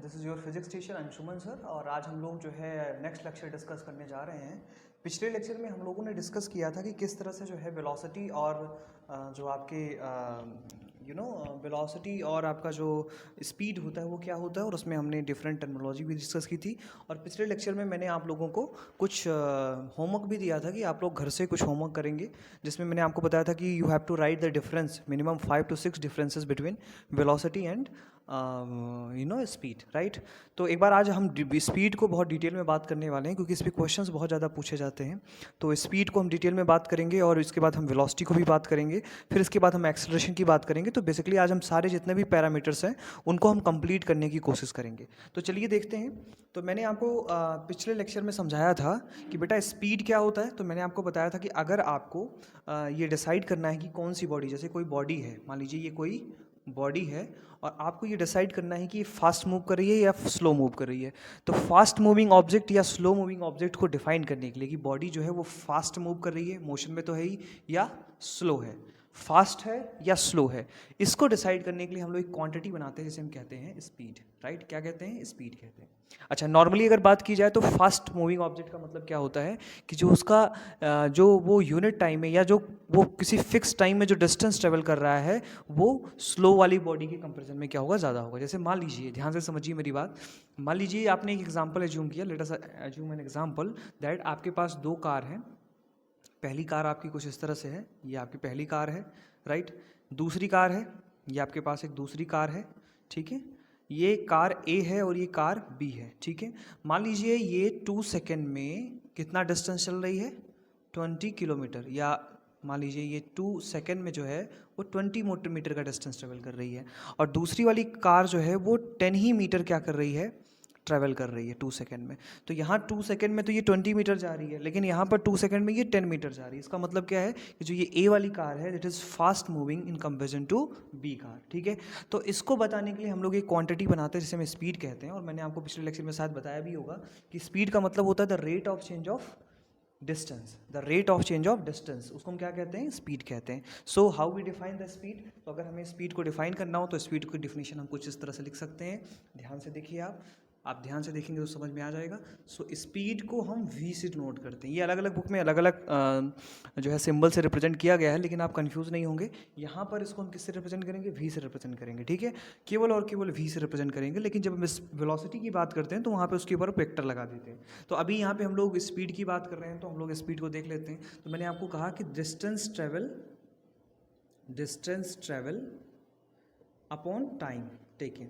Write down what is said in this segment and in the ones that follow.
This is your physics teacher Anshuman sir. और आज हम लोग जो है नेक्स्ट लेक्चर डिस्कस करने जा रहे हैं। पिछले लेक्चर में हम लोगों ने डिस्कस किया था कि किस तरह से जो है वेलोसिटी और जो आपके वेलोसिटी और आपका जो स्पीड होता है वो क्या होता है, और उसमें हमने डिफरेंट टर्मिनोलॉजी भी डिस्कस की थी। और पिछले लेक्चर में मैंने आप लोगों को कुछ होमवर्क भी दिया था कि आप लोग घर से कुछ होमवर्क करेंगे, जिसमें मैंने आपको बताया था कि you have to write the difference, minimum 5 to 6 differences between velocity and speed, right. तो एक बार आज हम स्पीड को बहुत डिटेल में बात करने वाले हैं, क्योंकि इस पर क्वेश्चंस बहुत ज़्यादा पूछे जाते हैं। तो स्पीड को हम डिटेल में बात करेंगे, और इसके बाद हम वेलोसिटी को भी बात करेंगे, फिर इसके बाद हम एक्सेलरेशन की बात करेंगे। तो बेसिकली आज हम सारे जितने भी पैरामीटर्स हैं उनको हम कंप्लीट करने की कोशिश करेंगे। तो चलिए देखते हैं। तो मैंने आपको पिछले लेक्चर में समझाया था कि बेटा स्पीड क्या होता है। तो मैंने आपको बताया था कि अगर आपको ये डिसाइड करना है कि कौन सी बॉडी, जैसे कोई बॉडी है, मान लीजिए ये कोई बॉडी है, और आपको ये डिसाइड करना है कि ये फास्ट मूव कर रही है या स्लो मूव कर रही है। तो फास्ट मूविंग ऑब्जेक्ट या स्लो मूविंग ऑब्जेक्ट को डिफाइन करने के लिए कि बॉडी जो है वो फास्ट मूव कर रही है, मोशन में तो है ही, या स्लो है, फास्ट है या स्लो है, इसको डिसाइड करने के लिए हम लोग एक क्वांटिटी बनाते हैं जिसे हम कहते हैं स्पीड, राइट। क्या कहते हैं? स्पीड कहते हैं। अच्छा, नॉर्मली अगर बात की जाए तो फास्ट मूविंग ऑब्जेक्ट का मतलब क्या होता है कि जो उसका जो वो यूनिट टाइम में या जो वो किसी फिक्स टाइम में जो डिस्टेंस ट्रेवल कर रहा है वो स्लो वाली बॉडी के कंपैरिजन में क्या होगा, ज़्यादा होगा। जैसे मान लीजिए, ध्यान से समझिए मेरी बात, मान लीजिए आपने एक एग्जाम्पल एज्यूम किया, let us assume an example that आपके पास दो कार हैं। पहली कार आपकी कुछ इस तरह से है, ये आपकी पहली कार है, राइट। दूसरी कार है, ये आपके पास एक दूसरी कार है, ठीक है। ये कार ए है और ये कार बी है, ठीक है। मान लीजिए ये 2 सेकेंड में कितना डिस्टेंस चल रही है, 20 किलोमीटर, या मान लीजिए ये 2 सेकेंड में जो है वो 20 मीटर का डिस्टेंस ट्रेवल कर रही है। और दूसरी वाली कार जो है वो 10 ही मीटर क्या कर रही है, ट्रैवल कर रही है 2 सेकेंड में। तो यहाँ 2 सेकेंड में तो ये 20 मीटर जा रही है, लेकिन यहाँ पर 2 सेकेंड में ये 10 मीटर जा रही है। इसका मतलब क्या है कि जो ये ए वाली कार है, it is fast moving in comparison to B car, ठीक है। तो इसको बताने के लिए हम लोग एक क्वांटिटी बनाते हैं जिसे हम स्पीड कहते हैं। और मैंने आपको पिछले लेक्चर में शायद बताया भी होगा कि स्पीड का मतलब होता है the rate of change of distance, the rate of change of distance, उसको हम क्या कहते हैं, स्पीड कहते हैं। So how we define the speed. तो अगर हमें स्पीड को डिफाइन करना हो तो स्पीड की डिफिनेशन हम कुछ इस तरह से लिख सकते हैं। ध्यान से देखिए, आप ध्यान से देखेंगे तो समझ में आ जाएगा। सो स्पीड को हम वी से डिनोट करते हैं। ये अलग अलग बुक में अलग अलग जो है सिंबल से रिप्रेजेंट किया गया है, लेकिन आप कंफ्यूज नहीं होंगे। यहाँ पर इसको हम किससे रिप्रेजेंट करेंगे, वी से रिप्रेजेंट करेंगे, ठीक है। केवल और केवल वी से रिप्रेजेंट करेंगे। लेकिन जब हम इस वेलोसिटी की बात करते हैं तो वहाँ पे उसके ऊपर वेक्टर लगा देते हैं। तो अभी यहाँ पे हम लोग स्पीड की बात कर रहे हैं, तो हम लोग स्पीड को देख लेते हैं। तो मैंने आपको कहा कि distance travel upon time taken,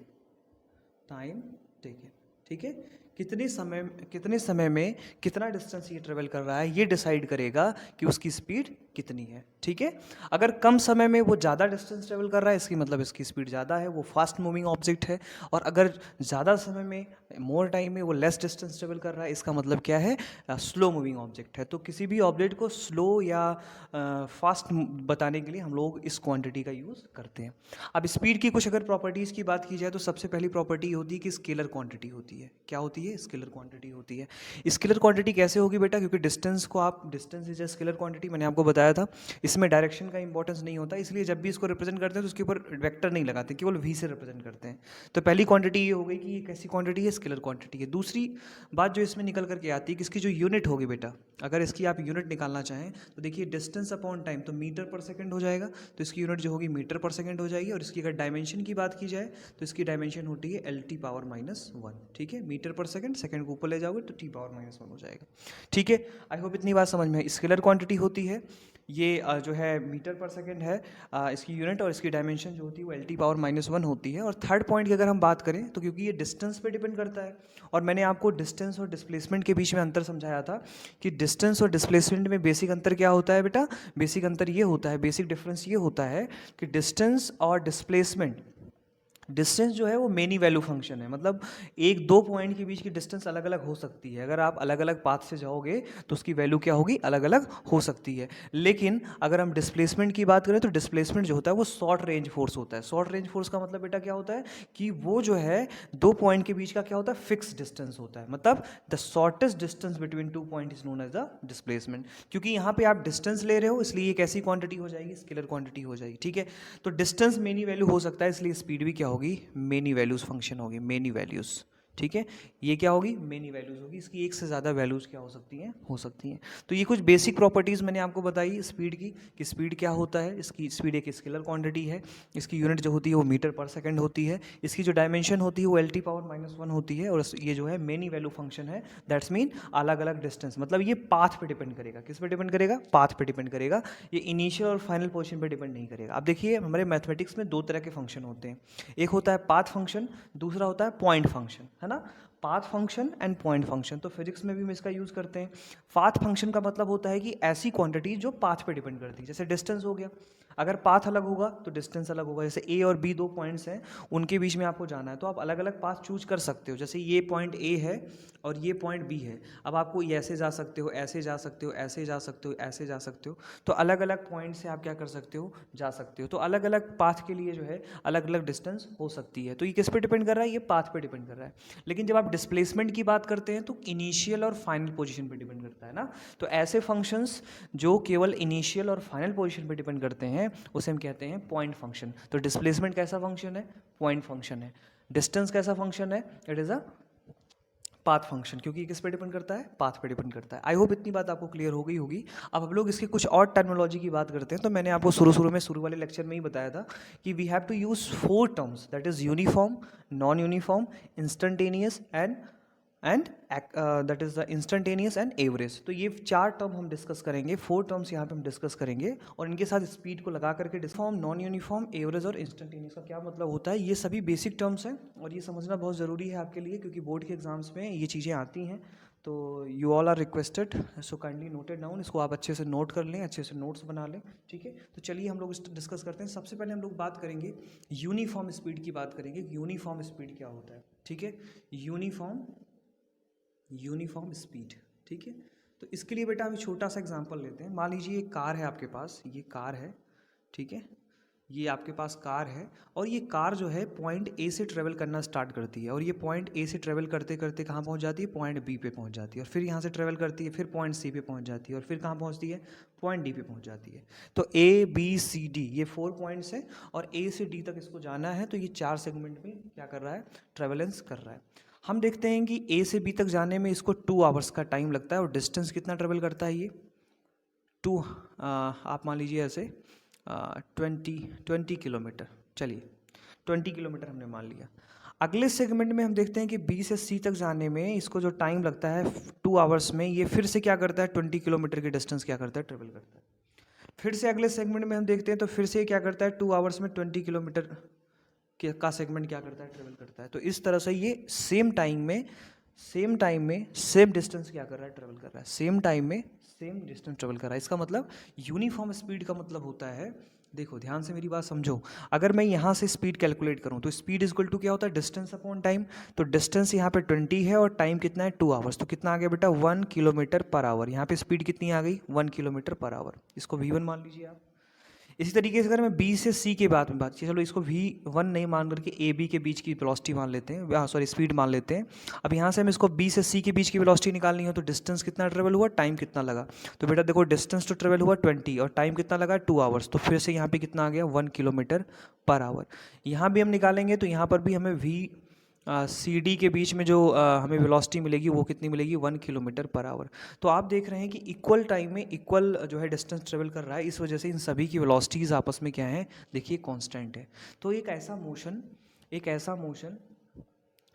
ठीक है। कितने समय में कितना डिस्टेंस ये ट्रेवल कर रहा है, ये डिसाइड करेगा कि उसकी स्पीड कितनी है, ठीक है। अगर कम समय में वो ज़्यादा डिस्टेंस ट्रेवल कर रहा है, इसकी मतलब इसकी स्पीड ज़्यादा है, वो फास्ट मूविंग ऑब्जेक्ट है। और अगर ज़्यादा समय में, मोर टाइम में वो लेस डिस्टेंस ट्रेवल कर रहा है, इसका मतलब क्या है, स्लो मूविंग ऑब्जेक्ट है। तो किसी भी ऑब्जेक्ट को स्लो या फास्ट बताने के लिए हम लोग इस क्वांटिटी का यूज़ करते हैं। अब स्पीड की कुछ अगर प्रॉपर्टीज़ की बात की जाए तो सबसे पहली प्रॉपर्टी होती है कि स्केलर क्वांटिटी होती है। क्या होती है? स्केलर क्वांटिटी होती है। स्केलर क्वांटिटी कैसे होगी बेटा? क्योंकि डिस्टेंस को आप, distance is a scalar quantity, मैंने आपको बताया था। इसमें डायरेक्शन का इंपॉर्टेंस नहीं होता, इसलिए जब भी इसको रिप्रेजेंट करते हैं तो उसके ऊपर वेक्टर नहीं लगाते, केवल वी से रिप्रेजेंट करते हैं। तो पहली क्वांटिटी ये हो गई कि ये कैसी क्वांटिटी है, स्केलर क्वांटिटी है। दूसरी बात जो इसमें निकल करके आती है कि इसकी जो यूनिट होगी बेटा, अगर इसकी आप यूनिट निकालना चाहें तो देखिए डिस्टेंस अपॉन टाइम, तो मीटर पर सेकंड हो जाएगा। तो इसकी यूनिट जो होगी मीटर पर सेकंड हो जाएगी। और इसकी अगर डायमेंशन की बात की जाए तो इसकी डायमेंशन होती है LT पावर -1, ठीक है। मीटर पर सेकंड, सेकंड को ऊपर ले जाओगे तो T पावर -1 हो जाएगा, ठीक है। आई होप इतनी बात समझ में। स्केलर क्वांटिटी होती है ये जो है मीटर पर सेकंड है इसकी यूनिट, और इसकी डायमेंशन जो होती है वो LT पावर -1 होती है। और थर्ड पॉइंट की अगर हम बात करें तो क्योंकि ये डिस्टेंस पे डिपेंड करता है, और मैंने आपको डिस्टेंस और डिस्प्लेसमेंट के बीच में अंतर समझाया था कि डिस्टेंस और डिस्प्लेसमेंट में बेसिक अंतर क्या होता है बेटा, बेसिक अंतर ये होता है, बेसिक डिफरेंस ये होता है कि डिस्टेंस और डिस्प्लेसमेंट, डिस्टेंस जो है वो मेनी वैल्यू फंक्शन है। मतलब एक दो पॉइंट के बीच की डिस्टेंस अलग अलग हो सकती है। अगर आप अलग अलग पाथ से जाओगे तो उसकी वैल्यू क्या होगी, अलग अलग हो सकती है। लेकिन अगर हम डिस्प्लेसमेंट की बात करें तो डिस्प्लेसमेंट जो होता है वो शॉर्ट रेंज फोर्स होता है। शॉर्ट रेंज फोर्स का मतलब बेटा क्या होता है कि वो जो है दो पॉइंट के बीच का क्या होता है, फिक्स डिस्टेंस होता है। मतलब the shortest distance between 2 point is known as the displacement. क्योंकि यहाँ पे आप डिस्टेंस ले रहे हो इसलिए एक ऐसी क्वांटिटी हो जाएगी, स्केलर क्वांटिटी हो जाएगी, ठीक है। तो डिस्टेंस मेनी वैल्यू हो सकता है, इसलिए स्पीड भी क्या होगी, मेनी वैल्यूज़ फंक्शन होगी, मेनी वैल्यूज़, ठीक है। ये क्या होगी, मेनी वैल्यूज़ होगी, इसकी एक से ज़्यादा वैल्यूज़ क्या हो सकती हैं, हो सकती हैं। तो ये कुछ बेसिक प्रॉपर्टीज़ मैंने आपको बताई स्पीड की, कि स्पीड क्या होता है। इसकी स्पीड एक स्केलर क्वांटिटी है, इसकी यूनिट जो होती है वो मीटर पर सेकंड होती है, इसकी जो डायमेंशन होती है वो L⁻⁻⁻⁻ होती है, और ये जो है मेनी वैल्यू फंक्शन है। दैट्स मीन अलग अलग डिस्टेंस, मतलब ये पाथ पे डिपेंड करेगा। किस पे डिपेंड करेगा, पाथ पे डिपेंड करेगा। ये इनिशियल और फाइनल पोजीशन पे डिपेंड नहीं करेगा। अब देखिए हमारे मैथमेटिक्स में दो तरह के फंक्शन होते हैं, एक होता है पाथ फंक्शन, दूसरा होता है पॉइंट फंक्शन, है ना। Path function and point function, तो फिजिक्स में भी हम इसका यूज़ करते हैं। पाथ फंक्शन का मतलब होता है कि ऐसी क्वांटिटी जो पाथ पे डिपेंड करती है, जैसे डिस्टेंस हो गया, अगर पाथ अलग होगा तो डिस्टेंस अलग होगा। जैसे ए और बी दो पॉइंट्स हैं, उनके बीच में आपको जाना है, तो आप अलग अलग पाथ चूज कर सकते हो। जैसे ये पॉइंट ए है और ये पॉइंट बी है, अब आपको ऐसे जा सकते हो, ऐसे जा सकते हो, ऐसे जा सकते हो, ऐसे जा सकते हो, तो अलग अलग पॉइंट से आप क्या कर सकते हो, जा सकते हो। तो अलग अलग पाथ के लिए जो है अलग अलग डिस्टेंस हो सकती है। तो ये किस पे डिपेंड कर रहा है, ये पाथ पे डिपेंड कर रहा है। लेकिन जब आप डिस्प्लेसमेंट की बात करते हैं तो इनिशियल और फाइनल पोजीशन पे डिपेंड करता है ना। तो ऐसे फंक्शंस जो केवल इनिशियल और फाइनल पोजीशन पे डिपेंड करते हैं उसे हम कहते हैं पॉइंट फंक्शन। तो डिस्प्लेसमेंट कैसा फंक्शन है, पॉइंट फंक्शन है। डिस्टेंस कैसा फंक्शन है, it is a path function, क्योंकि किस पे डिपेंड करता है, पाथ पे डिपेंड करता है। आई होप इतनी बात आपको क्लियर हो गई होगी। अब हम लोग इसके कुछ और टर्मिनोलॉजी की बात करते हैं। तो मैंने आपको शुरू वाले लेक्चर में ही बताया था कि we have to use 4 terms, that is uniform, non uniform, instantaneous and that is the instantaneous and average. तो ये 4 टर्म हम डिस्कस करेंगे, 4 टर्म्स यहाँ पे हम डिस्कस करेंगे, और इनके साथ स्पीड को लगा करके डिस्फॉर्म, नॉन यूनिफॉर्म, एवरेज और इंस्टेंटेनियस का क्या मतलब होता है, ये सभी बेसिक टर्म्स हैं और ये समझना बहुत ज़रूरी है आपके लिए, क्योंकि बोर्ड के एग्जाम्स में ये चीज़ें आती हैं। तो you all are requested, so kindly noted down, इसको आप अच्छे से नोट कर लें, अच्छे से नोट्स बना लें, ठीक है। तो चलिए हम लोग डिस्कस करते हैं। सबसे पहले हम लोग बात करेंगे यूनिफॉर्म स्पीड की, बात करेंगे यूनिफॉर्म स्पीड क्या होता है, ठीक है। यूनिफॉर्म स्पीड, ठीक है। तो इसके लिए बेटा हम छोटा सा एग्जांपल लेते हैं। मान लीजिए एक कार है आपके पास, ये कार है, ठीक है, ये आपके पास कार है, और ये कार जो है पॉइंट ए से ट्रेवल करना स्टार्ट करती है, और ये पॉइंट ए से ट्रेवल करते करते कहाँ पहुँच जाती है, पॉइंट बी पे पहुँच जाती है, और फिर यहाँ से ट्रेवल करती है, फिर पॉइंट सी पे पहुँच जाती है, और फिर कहाँ पहुँचती है, पॉइंट डी पे पहुँच जाती है। तो ए बी सी डी ये 4 पॉइंट्स हैं, और ए से डी तक इसको जाना है, तो ये 4 सेगमेंट में क्या कर रहा है, ट्रेवलेंस कर रहा है। हम देखते हैं कि ए से बी तक जाने में इसको 2 आवर्स का टाइम लगता है, और डिस्टेंस कितना ट्रेवल करता है ये 2, आप मान लीजिए ऐसे 20 किलोमीटर, चलिए 20 किलोमीटर हमने मान लिया। अगले सेगमेंट में हम देखते हैं कि बी से सी तक जाने में इसको जो टाइम लगता है 2 आवर्स में, ये फिर से क्या करता है, 20 किलोमीटर की डिस्टेंस क्या करता है, ट्रेवल करता है। फिर से अगले सेगमेंट में हम देखते हैं तो फिर से क्या करता है, 2 आवर्स में 20 किलोमीटर का सेगमेंट क्या करता है, ट्रेवल करता है। तो इस तरह से ये सेम टाइम में सेम डिस्टेंस क्या कर रहा है, ट्रेवल कर रहा है, सेम टाइम में सेम डिस्टेंस ट्रेवल कर रहा है। इसका मतलब यूनिफॉर्म स्पीड का मतलब होता है, देखो ध्यान से मेरी बात समझो, अगर मैं यहाँ से स्पीड कैलकुलेट करूँ तो स्पीड इक्वल टू क्या होता है, डिस्टेंस अपॉन टाइम। तो डिस्टेंस यहाँ पे 20 है और टाइम कितना है, 2 आवर्स। तो कितना आ गया बेटा, 1 किलोमीटर पर आवर। यहाँ पे स्पीड कितनी आ गई, 1 किलोमीटर पर आवर। इसको V1 मान लीजिए आप। इसी तरीके से अगर मैं बी से सी के बाद में बात की, चलो इसको V1 नहीं मान करके ए बी के बीच की वेलोसिटी मान लेते हैं, सॉरी स्पीड मान लेते हैं। अब यहाँ से हम इसको बी से सी के बीच की वेलोसिटी निकालनी हो, तो डिस्टेंस कितना ट्रेवल हुआ, टाइम कितना लगा। तो बेटा देखो डिस्टेंस तो ट्रेवल हुआ 20 और टाइम कितना लगा, 2 आवर्स। तो फिर से यहाँ पे कितना आ गया, 1 किलोमीटर पर आवर। यहाँ भी हम निकालेंगे तो यहाँ पर भी हमें सी डी के बीच में जो हमें वेलोसिटी मिलेगी वो कितनी मिलेगी, 1 किलोमीटर पर आवर। तो आप देख रहे हैं कि इक्वल टाइम में इक्वल जो है डिस्टेंस ट्रेवल कर रहा है, इस वजह से इन सभी की वेलोसिटीज़ आपस में क्या है, देखिए कांस्टेंट है। तो एक ऐसा मोशन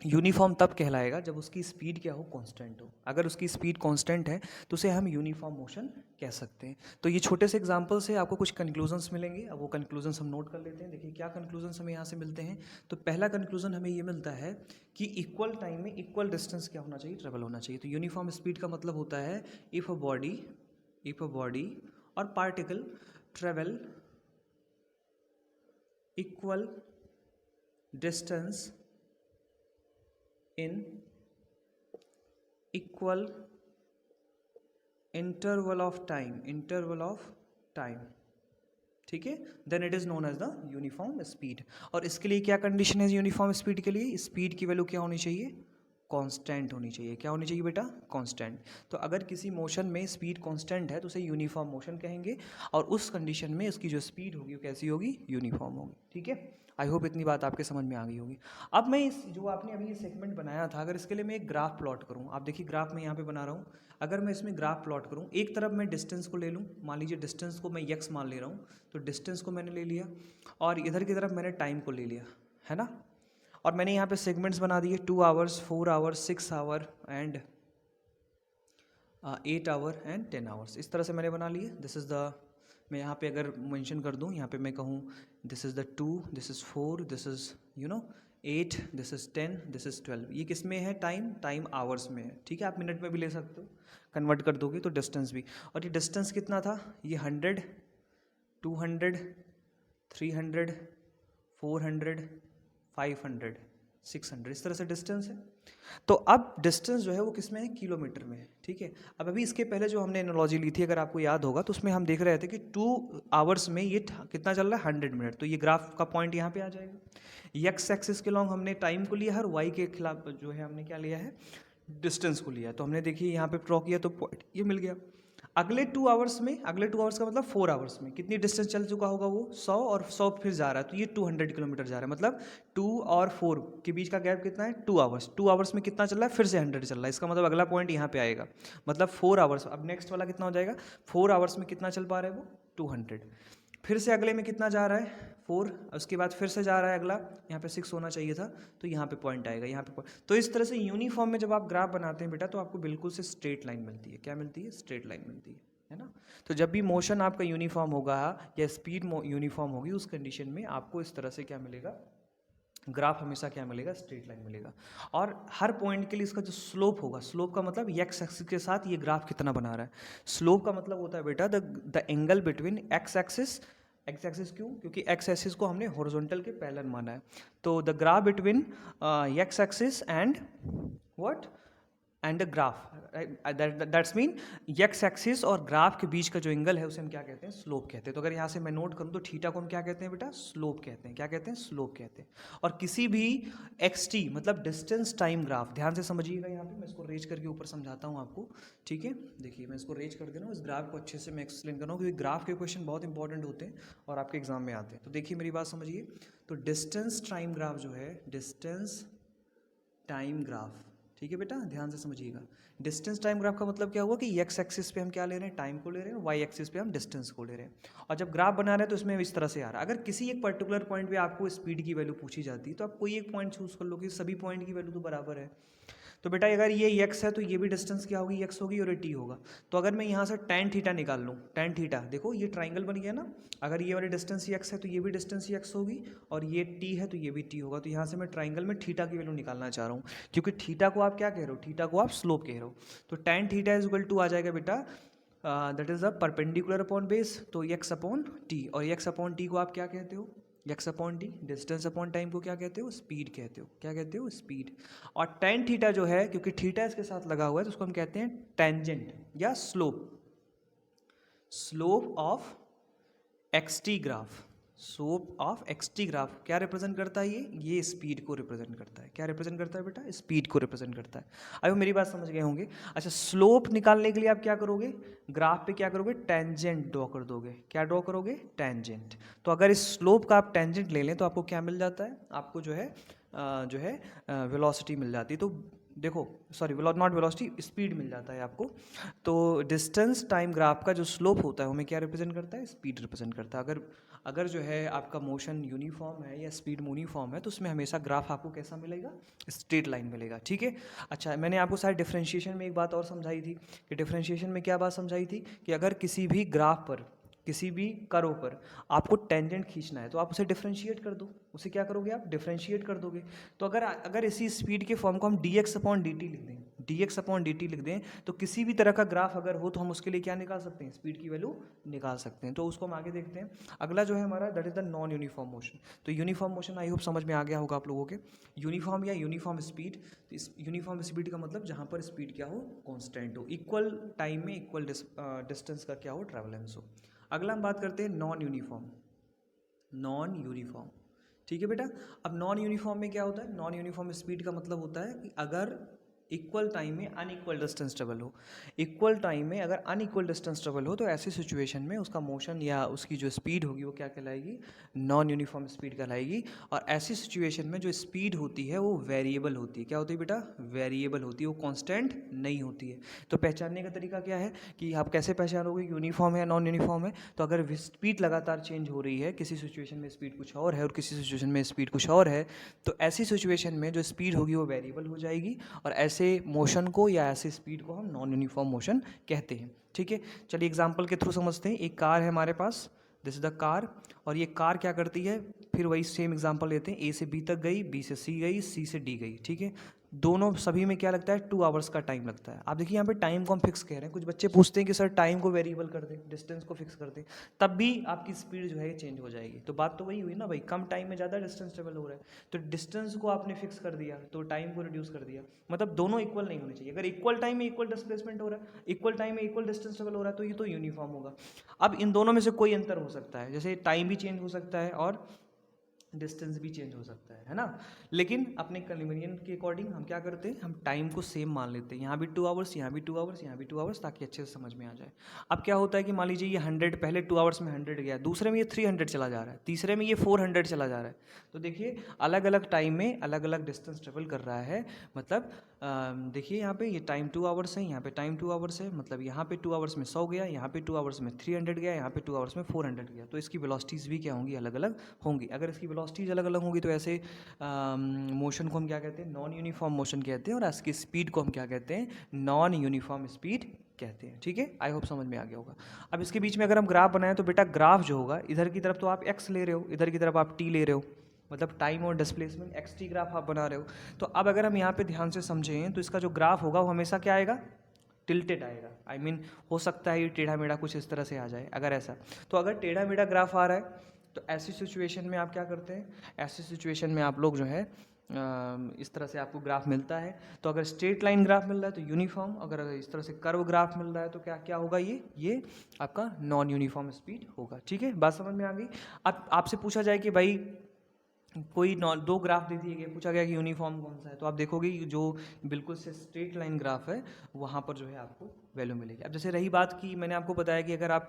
यूनिफॉर्म तब कहलाएगा जब उसकी स्पीड क्या हो, कांस्टेंट हो। अगर उसकी स्पीड कांस्टेंट है तो उसे हम यूनिफॉर्म मोशन कह सकते हैं। तो ये छोटे से एग्जांपल से आपको कुछ कंक्लूजन्स मिलेंगे। अब वो कंक्लूजन्स हम नोट कर लेते हैं। देखिए क्या कंक्लूजन्स हमें यहाँ से मिलते हैं। तो पहला कंक्लूजन हमें ये मिलता है कि इक्वल टाइम में इक्वल डिस्टेंस क्या होना चाहिए, ट्रेवल होना चाहिए। तो यूनिफॉर्म स्पीड का मतलब होता है इफ अ बॉडी और particle travel equal distance in equal interval of time, ठीक है, then it is known as the uniform speed. और इसके लिए क्या कंडीशन है यूनिफॉर्म स्पीड के लिए, स्पीड की वैल्यू क्या होनी चाहिए, कांस्टेंट होनी चाहिए। क्या होनी चाहिए बेटा? कांस्टेंट। तो अगर किसी मोशन में स्पीड कांस्टेंट है तो उसे यूनिफॉर्म मोशन कहेंगे, और उस कंडीशन में उसकी जो स्पीड होगी वो कैसी होगी? यूनिफॉर्म होगी। ठीक है, आई होप इतनी बात आपके समझ में आ गई होगी। अब मैं इस जो आपने अभी ये सेगमेंट बनाया था, अगर इसके लिए मैं एक ग्राफ प्लॉट करूँ, आप देखिए ग्राफ मैं यहाँ पे बना रहा हूँ। अगर मैं इसमें ग्राफ प्लॉट करूँ, एक तरफ मैं डिस्टेंस को ले लूँ, मान लीजिए डिस्टेंस को मैं x मान ले रहा हूँ, तो डिस्टेंस को मैंने ले लिया, और इधर की तरफ मैंने टाइम को ले लिया, है ना। और मैंने यहाँ पे सेगमेंट्स बना दिए 2 hours, 4 hours, 6 our and 8 our and 10 hours, इस तरह से मैंने बना लिए। दिस इज़ द, मैं यहाँ पे अगर मेंशन कर दूँ, यहाँ पे मैं कहूँ this is the 2, this is 4, this is 8, this is 10, this is 12। ये किस में है? टाइम आवर्स में है। ठीक है, आप मिनट में भी ले सकते हो, कन्वर्ट कर दोगे तो डिस्टेंस भी। और ये डिस्टेंस कितना था? ये 100, 200, 300, 400, 500, 600, इस तरह से डिस्टेंस है। तो अब डिस्टेंस जो है वो किस में है? किलोमीटर में है। ठीक है, अब अभी इसके पहले जो हमने एनालॉजी ली थी, अगर आपको याद होगा, तो उसमें हम देख रहे थे कि 2 आवर्स में ये कितना चल रहा है? 100 मिनट। तो ये ग्राफ का पॉइंट यहाँ पे आ जाएगा। एक्स एक्सिस के लॉन्ग हमने टाइम को लिया है, और वाई के खिलाफ जो है हमने क्या लिया है? डिस्टेंस को लिया। तो हमने देखिए यहाँ पे ड्रॉ किया तो पॉइंट ये मिल गया। अगले 2 आवर्स में, अगले 2 आवर्स का मतलब 4 आवर्स में कितनी डिस्टेंस चल चुका होगा? वो 100, और 100 फिर जा रहा है, तो ये 200 किलोमीटर जा रहा है। मतलब 2 और 4 के बीच का गैप कितना है? 2 आवर्स। 2 आवर्स में कितना चल रहा है? फिर से 100 चल रहा है। इसका मतलब अगला पॉइंट यहाँ पे आएगा, मतलब 4 आवर्स। अब नेक्स्ट वाला कितना हो जाएगा? 4 आवर्स में कितना चल पा रहा है वो? 200। फिर से अगले में कितना जा रहा है? 4, उसके बाद फिर से जा रहा है अगला, यहाँ पे 6 होना चाहिए था, तो यहाँ पे पॉइंट आएगा, यहाँ पे पॉइंट। तो इस तरह से यूनिफॉर्म में जब आप ग्राफ बनाते हैं बेटा, तो आपको बिल्कुल से स्ट्रेट लाइन मिलती है। क्या मिलती है? स्ट्रेट लाइन मिलती है ना। तो जब भी मोशन आपका यूनिफॉर्म होगा या स्पीड यूनिफॉर्म होगी, उस कंडीशन में आपको इस तरह से क्या मिलेगा? ग्राफ हमेशा क्या मिलेगा? स्ट्रेट लाइन मिलेगा। और हर पॉइंट के लिए इसका जो स्लोप होगा, स्लोप का मतलब एक्स एक्सिस के साथ ये ग्राफ कितना बना रहा है। स्लोप का मतलब होता है बेटा the angle between x axis क्यों? क्योंकि एक्स एक्सिस को हमने हॉरिजॉन्टल के पैरेलल माना है। तो the graph between x axis and what? And the graph, that's mean x axis और ग्राफ के बीच का जो एंगल है उसे हम क्या कहते हैं? स्लोप कहते हैं। तो अगर यहाँ से मैं नोट करूँ तो थीटा को हम क्या कहते हैं बेटा? स्लोप कहते हैं। क्या कहते हैं? स्लोप कहते हैं। और किसी भी एक्स टी मतलब डिस्टेंस टाइम ग्राफ, ध्यान से समझिएगा, यहाँ पे मैं इसको रेज करके ऊपर समझाता हूँ आपको। ठीक है, देखिए मैं इसको रेज कर दे रहा हूँ, इस ग्राफ को अच्छे से मैं एक्सप्लेन कर रहा हूँ, क्योंकि ग्राफ के क्वेश्चन बहुत इंपॉर्टेंट होते हैं और आपके एग्जाम में आते हैं। तो देखिए मेरी बात समझिए। तो डिस्टेंस टाइम ग्राफ जो है, डिस्टेंस टाइम ग्राफ, ठीक है बेटा, ध्यान से समझिएगा। डिस्टेंस टाइम ग्राफ का मतलब क्या हुआ कि एक्स एक्सिस पे हम क्या ले रहे हैं? टाइम को ले रहे हैं, वाई एक्सिस पे हम डिस्टेंस को ले रहे हैं। और जब ग्राफ बना रहे हैं तो इसमें इस तरह से आ रहा है। अगर किसी एक पर्टिकुलर पॉइंट पे आपको स्पीड की वैल्यू पूछी जाती है, तो आप कोई एक पॉइंट चूज कर लो कि सभी पॉइंट की वैल्यू तो बराबर है। तो बेटा अगर ये x है तो ये भी डिस्टेंस क्या होगी? x होगी, और ये t होगा। तो अगर मैं यहाँ से tan थीटा निकाल लूँ, tan थीटा, देखो ये ट्राइंगल बन गया ना। अगर ये वाली डिस्टेंस x है तो ये भी डिस्टेंस x होगी, और ये t है तो ये भी t होगा। तो यहाँ से मैं ट्राइंगल में थीटा की वैल्यू निकालना चाह रहा हूँ, क्योंकि थीटा को आप क्या कह रहे हो? थीटा को आप स्लोप कह रहे हो। तो tan theta is equal to आ जाएगा बेटा, that is the perpendicular upon base, तो x अपॉन टी। और x अपॉन टी को आप क्या कहते हो? X upon T. Distance upon time को क्या कहते हो? स्पीड कहते हो। क्या कहते हो? स्पीड। और टेन थीटा जो है, क्योंकि थीटा इसके साथ लगा हुआ है, तो उसको हम कहते हैं टेंजेंट या slope. Slope of XT graph, slope of XT graph क्या रिप्रेजेंट करता है? ये स्पीड को रिप्रेजेंट करता है। क्या रिप्रेजेंट करता है बेटा? स्पीड को रिप्रेजेंट करता है। अभी मेरी बात समझ गए होंगे। अच्छा, स्लोप निकालने के लिए आप क्या करोगे? ग्राफ पे क्या करोगे? टेंजेंट ड्रॉ कर दोगे। क्या ड्रॉ करोगे? टेंजेंट। तो अगर इस स्लोप का आप टेंजेंट ले लें तो आपको क्या मिल जाता है? आपको जो है वेलोसिटी मिल जाती है। तो देखो, सॉरी, नॉट वेलोसिटी, स्पीड मिल जाता है आपको। तो डिस्टेंस टाइम ग्राफ का जो स्लोप होता है हमें क्या रिप्रेजेंट करता है? स्पीड रिप्रेजेंट करता है। अगर जो है आपका मोशन यूनिफॉर्म है या स्पीड यूनिफॉर्म है, तो उसमें हमेशा ग्राफ आपको कैसा मिलेगा? स्ट्रेट लाइन मिलेगा। ठीक है। अच्छा, मैंने आपको शायद डिफरेंशिएशन में एक बात और समझाई थी कि डिफरेंशिएशन में क्या बात समझाई थी कि अगर किसी भी ग्राफ पर, किसी भी कर्व पर आपको टेंजेंट खींचना है तो आप उसे डिफरेंशिएट कर दो। उसे क्या करोगे? आप डिफरेंशिएट कर दोगे। तो अगर इसी स्पीड के फॉर्म को हम dx अपॉन dt लिख दें, dx अपॉन dt लिख दें, तो किसी भी तरह का ग्राफ अगर हो तो हम उसके लिए क्या निकाल सकते हैं? स्पीड की वैल्यू निकाल सकते हैं। तो उसको हम आगे देखते हैं। अगला जो है हमारा, that is the non uniform motion. तो यूनिफॉर्म मोशन आई होप समझ में आ गया होगा आप लोगों के। यूनिफॉर्म या यूनिफॉर्म स्पीड, तो इस यूनिफॉर्म स्पीड का मतलब जहाँ पर स्पीड क्या हो? कॉन्स्टेंट हो, इक्वल टाइम में इक्वल डिस्टेंस का क्या हो? ट्रेवलेंस हो। अगला हम बात करते हैं नॉन यूनिफॉर्म। नॉन यूनिफॉर्म, ठीक है बेटा। अब नॉन यूनिफॉर्म में क्या होता है? नॉन यूनिफॉर्म स्पीड का मतलब होता है कि अगर इक्वल टाइम में अनइक्वल डिस्टेंस ट्रेवल हो। इक्वल टाइम में अगर अनइक्वल डिस्टेंस ट्रेवल हो तो ऐसी सिचुएशन में उसका मोशन या उसकी जो स्पीड होगी वो क्या कहलाएगी, नॉन यूनिफॉर्म स्पीड कहलाएगी। और ऐसी सिचुएशन में जो स्पीड होती है वो वेरिएबल होती है। क्या होती है बेटा, वेरिएबल होती है, वो कांस्टेंट नहीं होती है। तो पहचानने का तरीका क्या है कि आप कैसे पहचानोगे यूनिफॉर्म है नॉन यूनिफॉर्म है, तो अगर स्पीड लगातार चेंज हो रही है, किसी सिचुएशन में स्पीड कुछ और है और किसी सिचुएशन में स्पीड कुछ और है, तो ऐसी सिचुएशन में जो स्पीड होगी वो वेरिएबल हो जाएगी और ऐसे मोशन को या ऐसे स्पीड को हम नॉन यूनिफॉर्म मोशन कहते हैं। ठीक है, चलिए एग्जांपल के थ्रू समझते हैं। एक कार है हमारे पास, दिस इज द कार, और ये कार क्या करती है, फिर वही सेम एग्जांपल लेते हैं। ए से बी तक गई, बी से सी गई, सी से डी गई। ठीक है, दोनों सभी में क्या लगता है, 2 आवर्स का टाइम लगता है। आप देखिए यहाँ पे टाइम को हम फिक्स कह रहे हैं। कुछ बच्चे पूछते हैं कि सर टाइम को वेरिएबल कर दें, डिस्टेंस को फिक्स कर दें, तब भी आपकी स्पीड जो है चेंज हो जाएगी। तो बात तो वही हुई ना भाई, कम टाइम में ज़्यादा डिस्टेंस ट्रेवल हो रहा है, तो डिस्टेंस को आपने फिक्स कर दिया तो टाइम को रिड्यूस कर दिया। मतलब दोनों इक्वल नहीं होने चाहिए। अगर इक्वल टाइम में इक्वल डिस्प्लेसमेंट हो रहा है, इक्वल टाइम में इक्वल डिस्टेंस ट्रेवल हो रहा है, तो ये तो यूनिफॉर्म होगा। अब इन दोनों में से कोई अंतर हो सकता है, जैसे टाइम भी चेंज हो सकता है और डिस्टेंस भी चेंज हो सकता है ना। लेकिन अपने कन्वीनियंट के अकॉर्डिंग हम क्या करते हैं, हम टाइम को सेम मान लेते हैं। यहाँ भी 2 आवर्स, यहाँ भी 2 आवर्स, यहाँ भी 2 आवर्स, ताकि अच्छे से समझ में आ जाए। अब क्या होता है कि मान लीजिए ये 100 पहले 2 आवर्स में 100 गया, दूसरे में ये 300 चला जा रहा है, तीसरे में ये 400 चला जा रहा है। तो देखिए अलग अलग टाइम में अलग अलग डिस्टेंस ट्रेवल कर रहा है। मतलब देखिए यहाँ पे ये टाइम 2 आवर्स है, यहाँ पे टाइम 2 आवर्स है, मतलब यहाँ पे 2 आवर्स में 100 गया, यहाँ पे 2 आवर्स में 300 गया, यहाँ पे 2 आवर्स में 400 गया। तो इसकी वेलोसिटीज़ भी क्या होंगी, अलग अलग होंगी। अगर इसकी वेलोसिटीज़ अलग अलग होंगी तो ऐसे मोशन को हम क्या कहते हैं, नॉन यूनिफॉर्म मोशन कहते हैं, और इसकी स्पीड को हम क्या कहते हैं, नॉन यूनिफॉर्म स्पीड कहते हैं। ठीक है, आई होप समझ में आ गया होगा। अब इसके बीच में अगर हम ग्राफ बनाएं तो बेटा ग्राफ जो होगा, इधर की तरफ तो आप एक्स ले रहे हो, इधर की तरफ आप टी ले रहे हो, मतलब टाइम और डिस्प्लेसमेंट एक्स टी ग्राफ आप बना रहे हो। तो अब अगर हम यहाँ पे ध्यान से समझें तो इसका जो ग्राफ होगा वो हमेशा क्या आएगा, टिल्टेड आएगा। आई मीन हो सकता है ये टेढ़ा मेढ़ा कुछ इस तरह से आ जाए। अगर ऐसा, तो अगर टेढ़ा मेढ़ा ग्राफ आ रहा है तो ऐसी सिचुएशन में आप क्या करते हैं, ऐसी सिचुएशन में आप लोग जो है इस तरह से आपको ग्राफ मिलता है। तो अगर स्ट्रेट लाइन ग्राफ मिल रहा है तो यूनिफॉर्म, अगर इस तरह से कर्व ग्राफ मिल रहा है तो क्या क्या होगा, ये आपका नॉन यूनिफॉर्म स्पीड होगा। ठीक है, बात समझ में आ गई। अब आपसे पूछा जाए कि भाई कोई दो ग्राफ दे दिए गए, पूछा गया कि यूनिफॉर्म कौन सा है, तो आप देखोगे जो बिल्कुल से स्ट्रेट लाइन ग्राफ है वहाँ पर जो है आपको वैल्यू मिलेगी। अब जैसे रही बात की, मैंने आपको बताया कि अगर आप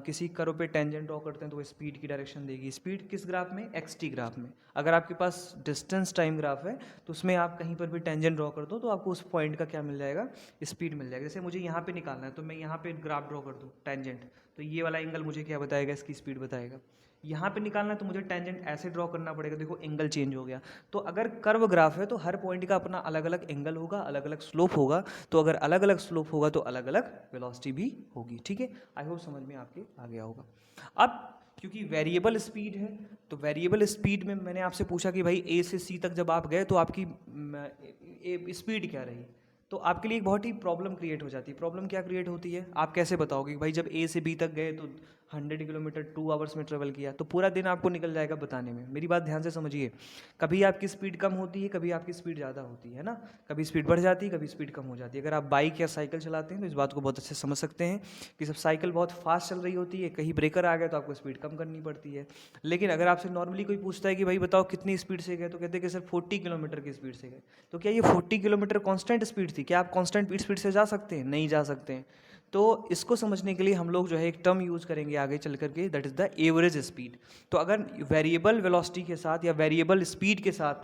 किसी कर्व पे टेंजेंट ड्रॉ करते हैं तो वो स्पीड की डायरेक्शन देगी। स्पीड किस ग्राफ में, एक्स टी ग्राफ में। अगर आपके पास डिस्टेंस टाइम ग्राफ है तो उसमें आप कहीं पर भी टेंजेंट ड्रॉ कर दो तो आपको उस पॉइंट का क्या मिल जाएगा, स्पीड मिल जाएगा। जैसे मुझे यहाँ पे निकालना है तो मैं यहाँ पे ग्राफ ड्रॉ कर दूँ टेंजेंट, तो ये वाला एंगल मुझे क्या बताएगा, इसकी स्पीड बताएगा। यहाँ पे निकालना है तो मुझे टेंजेंट ऐसे ड्रॉ करना पड़ेगा, देखो एंगल चेंज हो गया। तो अगर कर्व ग्राफ है तो हर पॉइंट का अपना अलग अलग एंगल होगा, अलग अलग स्लोप होगा। तो अगर अलग अलग स्लोप होगा तो अलग अलग वेलोसिटी भी होगी। ठीक है, आई होप समझ में आपके आ गया होगा। अब क्योंकि वेरिएबल स्पीड है तो वेरिएबल स्पीड में मैंने आपसे पूछा कि भाई ए से सी तक जब आप गए तो आपकी स्पीड क्या रही, तो आपके लिए एक बहुत ही प्रॉब्लम क्रिएट हो जाती है। प्रॉब्लम क्या क्रिएट होती है, आप कैसे बताओगे कि भाई जब ए से बी तक गए तो 100 किलोमीटर 2 आवर्स में ट्रेवल किया, तो पूरा दिन आपको निकल जाएगा बताने में। मेरी बात ध्यान से समझिए, कभी आपकी स्पीड कम होती है, कभी आपकी स्पीड ज़्यादा होती है ना, कभी स्पीड बढ़ जाती है, कभी स्पीड कम हो जाती है। अगर आप बाइक या साइकिल चलाते हैं तो इस बात को बहुत अच्छे से समझ सकते हैं कि जब साइकिल बहुत फास्ट चल रही होती है, कहीं ब्रेकर आ गया तो आपको स्पीड कम करनी पड़ती है। लेकिन अगर आपसे नॉर्मली कोई पूछता है कि भाई बताओ कितनी स्पीड से गए, तो कहते हैं कि सर 40 किलोमीटर की स्पीड से गए। तो क्या ये 40 किलोमीटर कॉन्स्टेंट स्पीड थी, क्या आप कॉन्स्टेंट स्पीड से जा सकते हैं, नहीं जा सकते हैं। तो इसको समझने के लिए हम लोग जो है एक टर्म यूज़ करेंगे आगे चल करके, that is the average speed. तो अगर वेरिएबल वेलोसिटी के साथ या वेरिएबल स्पीड के साथ,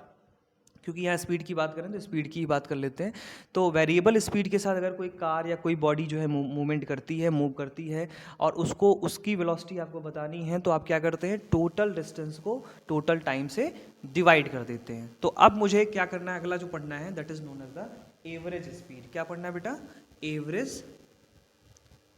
क्योंकि यहाँ स्पीड की बात करें तो स्पीड की ही बात कर लेते हैं, तो वेरिएबल स्पीड के साथ अगर कोई कार या कोई बॉडी जो है मूवमेंट करती है, मूव करती है, और उसको उसकी वेलोसिटी आपको बतानी है, तो आप क्या करते हैं, टोटल डिस्टेंस को टोटल टाइम से डिवाइड कर देते हैं। तो अब मुझे क्या करना है, अगला जो पढ़ना है that is known as the average speed. क्या पढ़ना है बेटा, एवरेज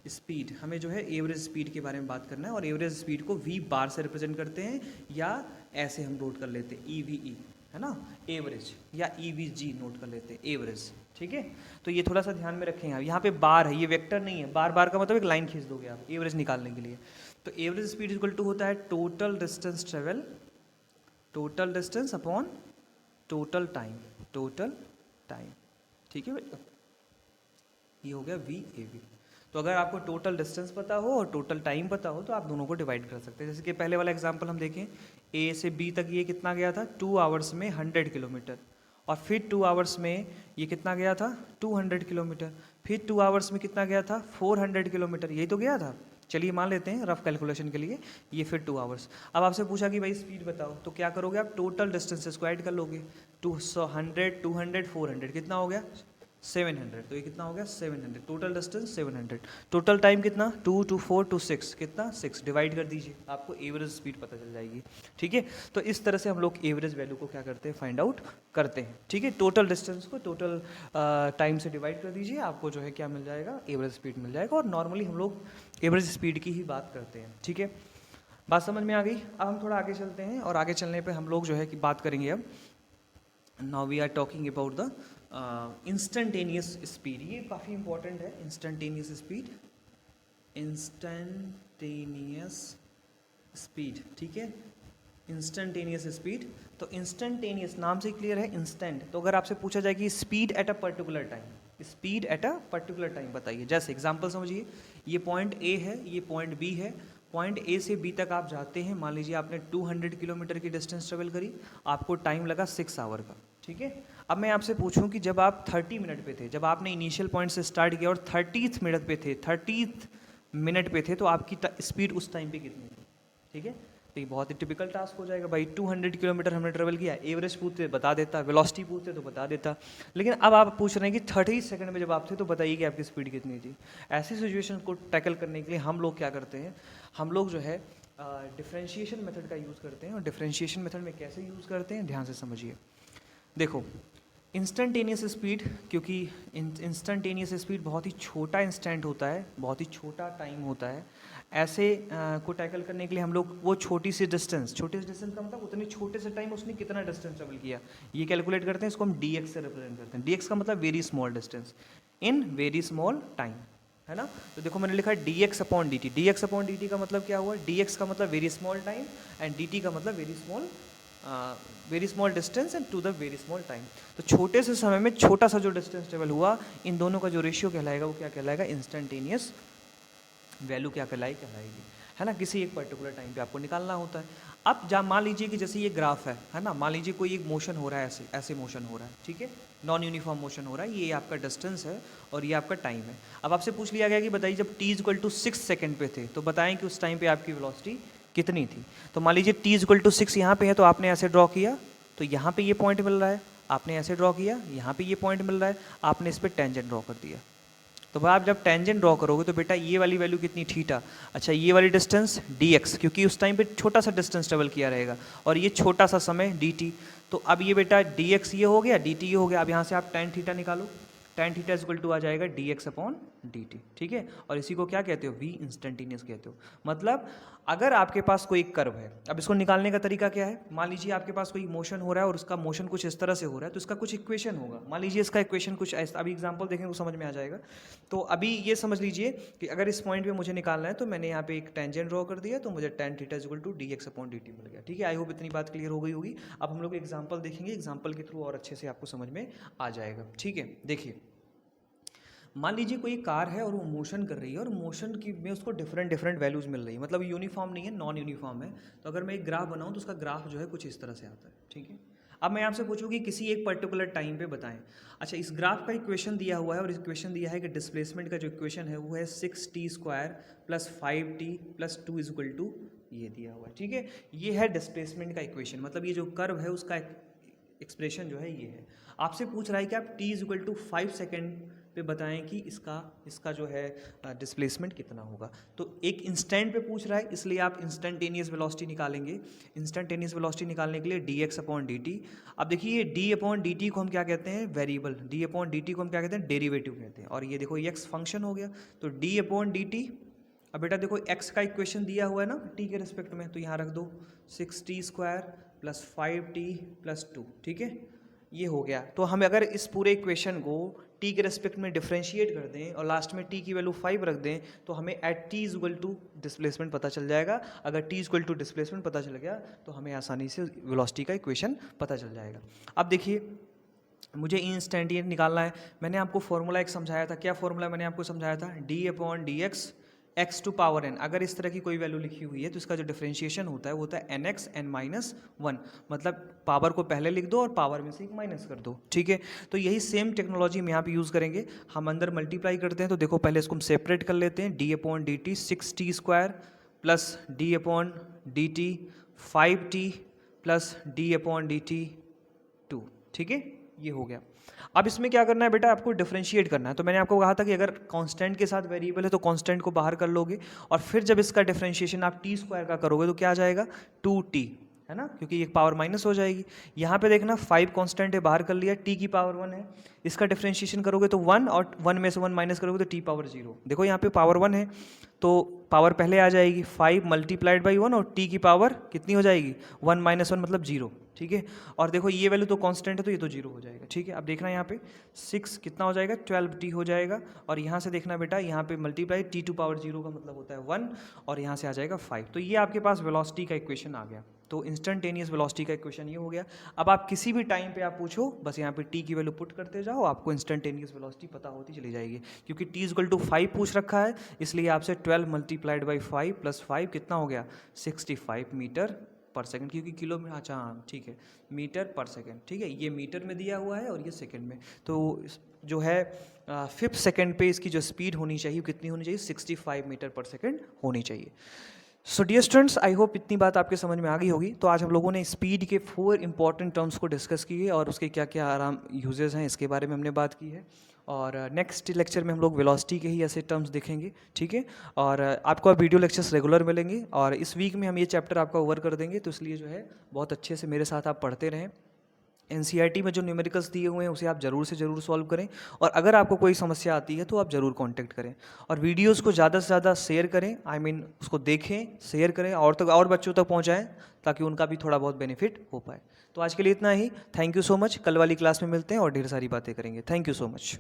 स्पीड। हमें जो है एवरेज स्पीड के बारे में बात करना है, और एवरेज स्पीड को वी बार से रिप्रेजेंट करते हैं, या ऐसे हम नोट कर लेते हैं EVE, है ना, एवरेज, या EVG नोट कर लेते हैं, एवरेज। ठीक है, तो ये थोड़ा सा ध्यान में रखें। आप यहाँ पे बार है, ये वेक्टर नहीं है, बार बार का मतलब एक लाइन खींच दोगे आप एवरेज निकालने के लिए। तो एवरेज स्पीड इक्वल टू होता है total distance travel, total distance upon total time, total time. ठीक है बेटा, ये हो गया VAV। तो अगर आपको टोटल डिस्टेंस पता हो और टोटल टाइम पता हो तो आप दोनों को डिवाइड कर सकते हैं। जैसे कि पहले वाला एग्जांपल हम देखें, A से B तक ये कितना गया था, 2 आवर्स में 100 किलोमीटर, और फिर 2 आवर्स में ये कितना गया था 200 किलोमीटर, फिर 2 आवर्स में कितना गया था 400 किलोमीटर, यही तो गया था। चलिए मान लेते हैं रफ कैलकुलेशन के लिए, ये फिर 2 आवर्स। अब आपसे पूछा कि भाई स्पीड बताओ, तो क्या करोगे आप, टोटल डिस्टेंस स्क्वायर कर लोगे। 200 200 400 कितना हो गया 700, तो ये कितना हो गया 700, टोटल डिस्टेंस 700। टोटल टाइम कितना 2 2 4 2 6 कितना 6, डिवाइड कर दीजिए, आपको एवरेज स्पीड पता चल जाएगी। ठीक है, तो इस तरह से हम लोग एवरेज वैल्यू को क्या करते हैं, फाइंड आउट करते हैं। ठीक है, टोटल डिस्टेंस को टोटल टाइम से डिवाइड कर दीजिए, आपको जो है क्या मिल जाएगा, एवरेज स्पीड मिल जाएगा। और नॉर्मली हम लोग एवरेज स्पीड की ही बात करते हैं। ठीक है, बात समझ में आ गई। अब हम थोड़ा आगे चलते हैं, और आगे चलने पर हम लोग जो है कि बात करेंगे अब, now we are talking about the instantaneous speed. ये काफ़ी इंपॉर्टेंट है, इंस्टेंटेनियस स्पीड, इंस्टेंटेनियस स्पीड। ठीक है, इंस्टेंटेनियस स्पीड, तो इंस्टेंटेनियस नाम से क्लियर है, इंस्टेंट। तो अगर आपसे पूछा जाए कि speed at a particular time, speed at a particular time बताइए। जैसे एग्जांपल समझिए, ये पॉइंट ए है, ये पॉइंट बी है, पॉइंट ए से बी तक आप जाते हैं, मान लीजिए आपने 200 किलोमीटर की डिस्टेंस ट्रेवल करी, आपको टाइम लगा 6 आवर का। ठीक है, अब मैं आपसे पूछूं कि जब आप 30 मिनट पे थे, जब आपने इनिशियल पॉइंट से स्टार्ट किया और 30th मिनट पे थे, 30th मिनट पे थे, तो आपकी स्पीड उस टाइम पे कितनी थी। ठीक है, तो ये बहुत ही टिपिकल टास्क हो जाएगा भाई, 200 किलोमीटर हमने ट्रेवल किया, एवरेज पूछते बता देता, वेलोसिटी पूछते तो बता देता। लेकिन अब आप पूछ रहे हैं कि 30 सेकंड में जब आप थे तो बताइए कि आपकी स्पीड कितनी थी। ऐसी सिचुएशन को टैकल करने के लिए हम लोग क्या करते हैं, हम लोग जो है डिफरेंशिएशन मेथड का यूज़ करते हैं। और डिफरेंशिएशन मेथड में कैसे यूज़ करते हैं, ध्यान से समझिए। देखो, इंस्टेंटेनियस स्पीड, क्योंकि इंस्टेंटेनियस स्पीड बहुत ही छोटा इंस्टेंट होता है, बहुत ही छोटा टाइम होता है, ऐसे को टैकल करने के लिए हम लोग वो छोटी सी डिस्टेंस का मतलब उतने छोटे से टाइम उसने कितना डिस्टेंस ट्रेवल किया, ये कैलकुलेट करते हैं। इसको हम dx से रिप्रेजेंट करते हैं। dx का मतलब very small distance in very small time, है ना। तो देखो मैंने लिखा है dx upon dt। dx upon dt का मतलब क्या हुआ, dx का मतलब very small time and dt का मतलब very small distance and to the very small time. तो छोटे से समय में छोटा सा जो डिस्टेंस ट्रेवल हुआ, इन दोनों का जो रेशियो कहलाएगा वो क्या कहलाएगा, इंस्टेंटेनियस वैल्यू क्या कहलाएगी, है ना। किसी एक पर्टिकुलर टाइम पे आपको निकालना होता है। अब मान लीजिए कि जैसे ये ग्राफ है ना, मान लीजिए कोई एक मोशन हो रहा है, ऐसे मोशन हो रहा है, ठीक है, नॉन यूनिफॉर्म मोशन हो रहा है, ये आपका डिस्टेंस है और ये आपका टाइम है। अब आपसे पूछ लिया गया कि बताइए जब t = 6 सेकंड पे थे तो बताएं कि उस टाइम पे आपकी वेलोसिटी कितनी थी। तो मान लीजिए t = 6 यहाँ पे है, तो आपने ऐसे ड्रॉ किया, तो यहाँ पे ये पॉइंट मिल रहा है, आपने ऐसे ड्रॉ किया, यहाँ पे ये पॉइंट मिल रहा है, आपने इस पर टेंजेंट ड्रॉ कर दिया। तो भाई आप जब टेंजेंट ड्रॉ करोगे तो बेटा ये वाली वैल्यू कितनी, थीटा। अच्छा, ये वाली डिस्टेंस dx, क्योंकि उस टाइम पे छोटा सा डिस्टेंस ट्रेवल किया रहेगा, और ये छोटा सा समय dt। तो अब ये बेटा dx ये हो गया, dt ये हो गया। अब यहाँ से आप tan थीटा निकालो, tan थीटा = आ जाएगा dx अपॉन dt। ठीक है, और इसी को क्या कहते हो, v इंस्टेंटेनियस कहते हो। मतलब अगर आपके पास कोई कर्व है, अब इसको निकालने का तरीका क्या है, मान लीजिए आपके पास कोई मोशन हो रहा है और उसका मोशन कुछ इस तरह से हो रहा है, तो इसका कुछ इक्वेशन होगा। मान लीजिए इसका इक्वेशन कुछ ऐसा, अभी एग्जांपल देखेंगे तो समझ में आ जाएगा। तो अभी ये समझ लीजिए कि अगर इस पॉइंट पे मुझे निकालना है, तो मैंने यहाँ पे एक टेंजेंट ड्रॉ कर दिया, तो मुझे tan theta = dx upon dt मिल गया। ठीक है, आई होप इतनी बात क्लियर हो गई होगी। अब हम लोग एग्जाम्पल देखेंगे, एग्जाम्पल के थ्रू और अच्छे से आपको समझ में आ जाएगा। ठीक है, देखिए मान लीजिए कोई कार है और वो मोशन कर रही है, और मोशन की में उसको डिफरेंट वैल्यूज़ मिल रही है, मतलब यूनिफॉर्म नहीं है, नॉन यूनिफॉर्म है। तो अगर मैं एक ग्राफ बनाऊं तो उसका ग्राफ जो है कुछ इस तरह से आता है। ठीक है, अब मैं आपसे पूछूं कि किसी एक पर्टिकुलर टाइम पे बताएं। अच्छा, इस ग्राफ का इक्वेशन दिया हुआ है, और इक्वेशन दिया है कि डिस्प्लेसमेंट का जो इक्वेशन है वो है 6t² + 5t + 2 = ये दिया हुआ है। ठीक है, ये है डिस्प्लेसमेंट का इक्वेशन, मतलब ये जो कर्व है उसका एक्सप्रेशन जो है ये है। आपसे पूछ रहा है कि आप t = 5 सेकेंड पे बताएं कि इसका जो है डिस्प्लेसमेंट कितना होगा। तो एक इंस्टेंट पे पूछ रहा है, इसलिए आप इंस्टेंटेनियस वेलोसिटी निकालेंगे। इंस्टेंटेनियस वेलोसिटी निकालने के लिए dx अपॉन dt। अब देखिए d अपॉन dt को हम क्या कहते हैं, वेरिएबल। d अपॉन dt को हम क्या कहते हैं, डेरिवेटिव कहते हैं। और ये देखो x फंक्शन हो गया, तो d अपॉन dt। अब बेटा देखो x का इक्वेशन दिया हुआ है ना t के रिस्पेक्ट में, तो यहाँ रख दो 6t² + 5t + 2। ठीक है, ये हो गया। तो हम अगर इस पूरे इक्वेशन को t के रेस्पेक्ट में डिफरेंशिएट कर दें और लास्ट में t की वैल्यू 5 रख दें, तो हमें एट t = डिस्प्लेसमेंट पता चल जाएगा। अगर t = डिस्प्लेसमेंट पता चल गया तो हमें आसानी से वेलोसिटी का इक्वेशन पता चल जाएगा। अब देखिए मुझे इंस्टेंटेनियस निकालना है। मैंने आपको फॉर्मूला एक समझाया था, क्या फॉर्मूला मैंने आपको समझाया था, d upon dx x to power n, अगर इस तरह की कोई वैल्यू लिखी हुई है तो इसका जो डिफरेंशिएशन होता है वो होता है nx n माइनस 1, मतलब पावर को पहले लिख दो और पावर में से एक माइनस कर दो, ठीक है। तो यही सेम टेक्नोलॉजी हम यहाँ पे यूज़ करेंगे। हम अंदर मल्टीप्लाई करते हैं, तो देखो पहले इसको हम सेपरेट कर लेते हैं, d/dt 6t² plus d/dt 5t plus d/dt 2, ठीक है, ये हो गया। अब इसमें क्या करना है बेटा, आपको डिफरेंशिएट करना है। तो मैंने आपको कहा था कि अगर कांस्टेंट के साथ वेरिएबल है तो कांस्टेंट को बाहर कर लोगे, और फिर जब इसका डिफरेंशिएशन आप t² का करोगे तो क्या आ जाएगा 2t, है ना, क्योंकि एक पावर माइनस हो जाएगी। यहाँ पे देखना 5 कांस्टेंट है, बाहर कर लिया, t की पावर 1 है, इसका डिफरेंशिएशन करोगे तो 1, और 1 में से 1 माइनस करोगे तो t पावर 0। देखो यहाँ पे पावर 1 है तो पावर पहले आ जाएगी 5 मल्टीप्लाइड बाई 1, और t की पावर कितनी हो जाएगी 1 माइनस 1 मतलब 0, ठीक है। और देखो ये वैल्यू तो कांस्टेंट है तो ये तो 0 हो जाएगा, ठीक है। अब देखना यहाँ पे 6 कितना हो जाएगा 12t हो जाएगा, और यहाँ से देखना बेटा यहाँ पे मल्टीप्लाई t टू पावर 0 का मतलब होता है 1, और यहाँ से आ जाएगा 5। तो ये आपके पास वेलोसिटी का इक्वेशन आ गया। तो इंस्टेंटेनियस वेलोसिटी का इक्वेशन ये हो गया। अब आप किसी भी टाइम पे आप पूछो, बस यहाँ पे t की वैल्यू पुट करते जाओ, आपको इंस्टेंटेनियस वेलोसिटी पता होती चली जाएगी। क्योंकि t इक्वल टू 5 पूछ रखा है, इसलिए आपसे 12 मल्टीप्लाइड बाई 5 प्लस 5 कितना हो गया 65 मीटर पर सेकंड, क्योंकि किलो में, अच्छा हाँ ठीक है, मीटर पर सेकंड, ठीक है। ये मीटर में दिया हुआ है और ये सेकंड में। तो जो है 5th सेकंड पे इसकी जो स्पीड होनी चाहिए कितनी होनी चाहिए 65 मीटर पर सेकंड होनी चाहिए। So dear students, I hope इतनी बात आपके समझ में आ गई होगी। तो आज हम लोगों ने स्पीड के 4 इंपॉर्टेंट टर्म्स को डिस्कस किए और उसके क्या क्या आराम यूजेस हैं इसके बारे में हमने बात की है। और नेक्स्ट लेक्चर में हम लोग वेलोसिटी के ही ऐसे टर्म्स देखेंगे, ठीक है। और आपको अब वीडियो लेक्चर्स रेगुलर मिलेंगे, और इस वीक में हम ये चैप्टर आपका ओवर कर देंगे। तो इसलिए जो है बहुत अच्छे से मेरे साथ आप पढ़ते रहें। एनसीईआरटी में जो न्यूमेरिकल्स दिए हुए हैं उसे आप ज़रूर से ज़रूर सॉल्व करें, और अगर आपको कोई समस्या आती है तो आप ज़रूर कांटेक्ट करें, और वीडियोस को ज़्यादा से ज़्यादा शेयर करें, आई मीन उसको देखें, शेयर करें और बच्चों तक पहुंचाएं, ताकि उनका भी थोड़ा बहुत बेनिफिट हो पाए। तो आज के लिए इतना ही। Thank you so much. कल वाली क्लास में मिलते हैं और ढेर सारी बातें करेंगे। Thank you so much.